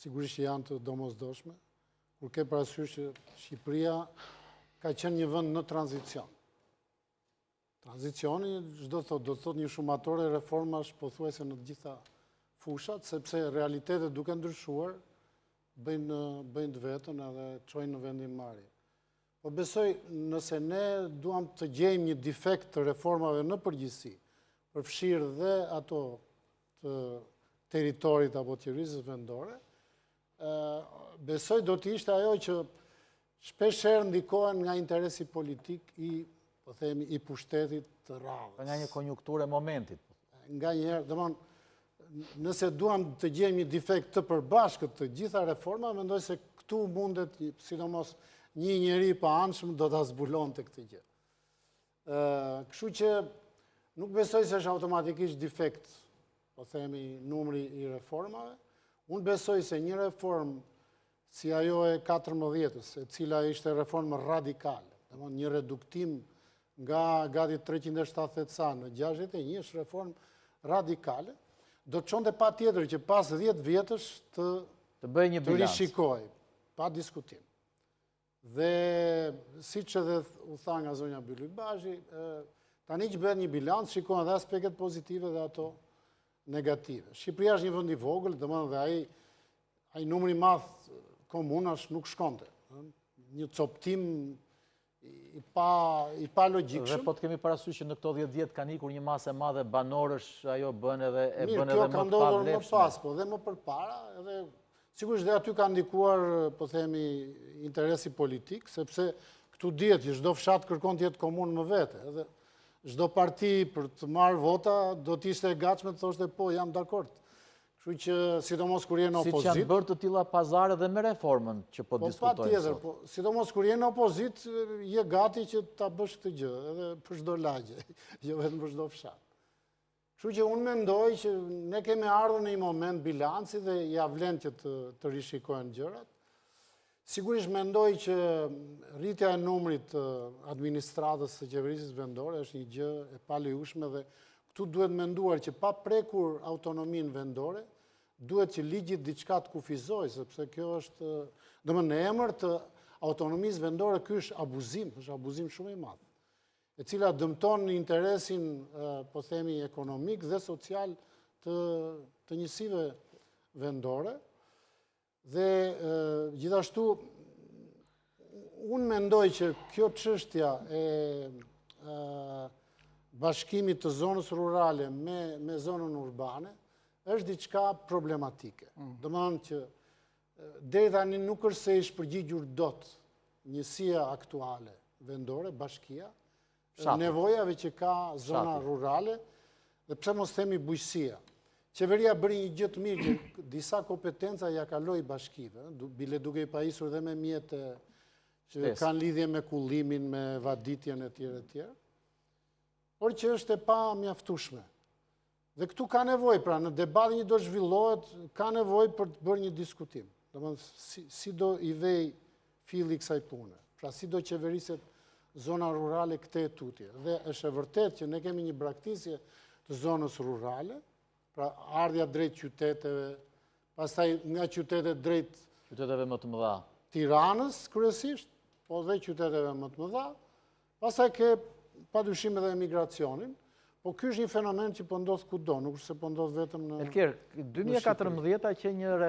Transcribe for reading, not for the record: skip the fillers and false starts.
sigurisht që janë të domosdoshme, kur ke parasysh që Shqipëria ka qenë një vend në tranzicion. Tranzicioni, do të thot një shumatore reformash pothuajse në të gjitha fushat, sepse realitetet duke ndryshuar, bëjnë të vetën edhe çojnë në vendimmarrje. Po besoj, nëse ne duam të gjejmë një defekt të reformave në përgjithësi, përfshirë dhe ato të teritorit apo qeverisë vendore, besoj do të ishte ajo që shpeshherë ndikohen nga interesi politik i pushtetit të radhës. Nga një konjunkturë e momentit. Nga njëherë, domthonjë, nëse duam të gjejmë një defekt të përbashkët të gjitha reforma, mendoj se këtu mundet, sidomos një njeri pa anshëm do ta zbulonte këtë gjë. Kështu që nuk besoj se është automatikisht defekt, po themi, numri i reformave. Unë besoj se një reformë si ajo e 14-s, e cila ishte reformë radikale, domthonjë një reduktim nga gati 370 sa në 61, është reformë radikale, do të çonte patjetër që pas 10 vjetësh të bëjë një bilanc. Rishikoj, pa diskutim. Dhe siç edhe u tha nga zonja Byli Bashi, tani që bëhet një bilanc, shikohen edhe aspektet pozitive dhe ato negative. Shqipëria është një vend i vogël, domethënë dhe ai numri i madh komunash nuk shkonte. Një coptim i pa logjikshëm. Dhe po të kemi parasysh që në këto 10 vjet kanë ikur një masë e madhe banorësh, ajo bën edhe më të pavlefshme. Mirë, kjo ka ndodhur më pas, po dhe më përpara, edhe sigurisht dhe aty ka ndikuar, po themi, interesi politik, sepse këtu dihet që çdo fshat kërkon të jetë komunë më vete, edhe çdo parti për të marrë vota do të ishte e gatshme të thoshte po, jam dakord. Kështu që sidomos kur je në opozit. Si që janë bërë të tilla pazare dhe me reformën që po diskutojmë sot. Po, sidomos kur je në opozit, je gati që ta bësh këtë gjë, edhe për çdo lagje, jo vetëm për çdo fshat. Kështu që unë mendoj që ne kemi ardhur në një moment bilanci dhe ja vlen që të rishikohen gjërat. Sigurisht mendoj që rritja e numrit të administratës së qeverisë vendore është një gjë e palejueshme dhe këtu duhet menduar që pa prekur autonominë vendore, duhet që ligji diçka të kufizojë, sepse kjo është, domethënë në emër të autonomisë vendore, ky është abuzim shumë i madh, e cila dëmton interesin, po themi, ekonomik dhe social të njësive vendore. Dhe gjithashtu, unë mendoj që kjo çështja e bashkimit të zonës rurale me zonën urbane është diçka problematike. Domethënë që deri tani nuk është se është përgjigjur dot njësia aktuale vendore, bashkia, nevojave që ka zona rurale, dhe pse mos themi bujqësia. Qeveria bëri një gjë të mirë që disa kompetenca ja kaloi bashkive, bile duke i pajisur dhe me mjete që kanë lidhje me kullimin, me vaditjen e tjerë, por që është e pa mjaftueshme. Dhe këtu ka nevojë, pra në debatin që do zhvillohet, ka nevojë për të bërë një diskutim. Domethënë si do i vej filli kësaj pune. Pra si do qeveriset zona rurale këtë e tutje. Dhe është e vërtet që ne kemi një braktisje të zonës rurale, pra ardhja drejt qyteteve, pastaj nga qytetet drejt qyteteve më të mëdha. Tiranës kryesisht, po dhe qyteteve më të mëdha, pastaj ke padyshim edhe emigracionin, po ky është një fenomen që po ndodh kudo, nuk është se po ndodh vetëm në Elker, 2014 që një